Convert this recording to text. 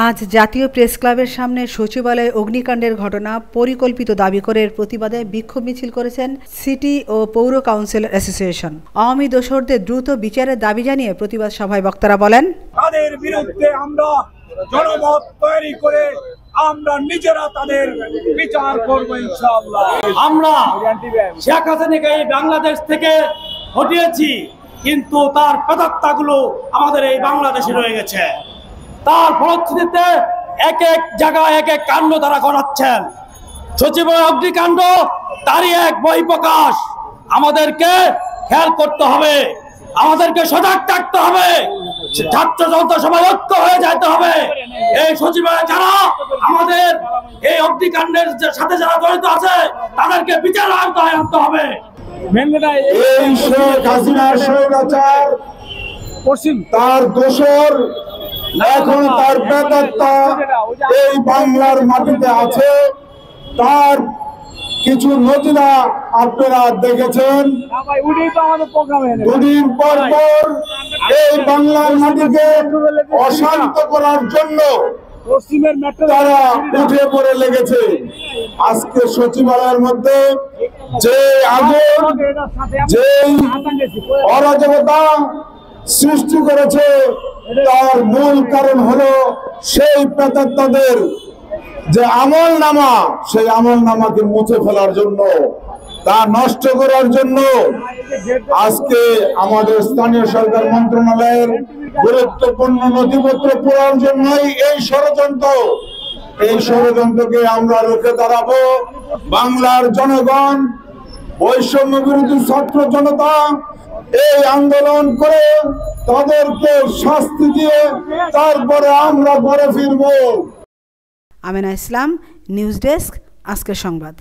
আজ জাতীয় প্রেস ক্লাবের সামনে সচিবালয়ে অগ্নিকাণ্ডের ঘটনা পরিকল্পিত দাবি করে এর প্রতিবাদে বিক্ষোভ মিছিল করেছেন সিটি ও পৌর কাউন্সিল অ্যাসোসিয়েশন। আওয়ামী দোসরদের দ্রুত বিচারের দাবি জানিয়ে প্রতিবাদ সভায় বক্তারা বলেন, তাদের বিরুদ্ধে আমরা জনমত তৈরি করে আমরা নিজেরা তাদের বিচার করব ইনশাআল্লাহ। আমরা শেখ হাসিনাকে এই বাংলাদেশ থেকে হটিয়েছি, কিন্তু তার প্রেতাত্মাগুলো আমাদের এই বাংলাদেশে রয়ে গেছে। তার ফলশ্রুতিতে এক এক জায়গায় এক এক কাণ্ড তারা ঘটাচ্ছেন। সচিবালয় অগ্নিকাণ্ড তারই এক বহিঃপ্রকাশ। আমাদেরকে খেয়াল করতে হবে, আমাদেরকে সজাগ থাকতে হবে, ছাত্র জনতা সবাই ঐক্য হয়ে যেতে হবে। এই সচিবালয়ে যারা আমাদের এই অগ্নিকাণ্ডের সাথে যারা জড়িত আছে তাদেরকে বিচারের আওতায় আনতে হবে। এই শেখ হাসিনার স্বৈরাচার তার দোসর এখন তার প্রেতাত্মা এই বাংলার মাটিতে আছে। তার কিছু নজিরা আপনারা দেখেছেন। দুদিন পর পর এই বাংলার মাটিকে অশান্ত করার জন্য তারা উঠে পড়ে লেগেছে। আজকে সচিবালয়ের মধ্যে যে আগুন, যে অরাজকতা সৃষ্টি করেছে তার মূল কারণ হলো সেই প্রেতাত্মাদের যে আমল নামা, সেই আমল নামাকে মুছে ফেলার জন্য, তা নষ্ট করার জন্য আজকে আমাদের স্থানীয় সরকার মন্ত্রণালয়ের গুরুত্বপূর্ণ নথিপত্র পড়ার জন্যই এই ষড়যন্ত্র। এই ষড়যন্ত্রকে আমরা রুখে দাঁড়াবো। বাংলার জনগণ, বৈষম্য বিরোধী ছাত্র জনতা এই আন্দোলন করে তাদেরকে শাস্তি দিয়ে তারপরে আমরা ঘরে ফিরবো। আমেনা ইসলাম, নিউজ ডেস্ক, আজকের সংবাদ।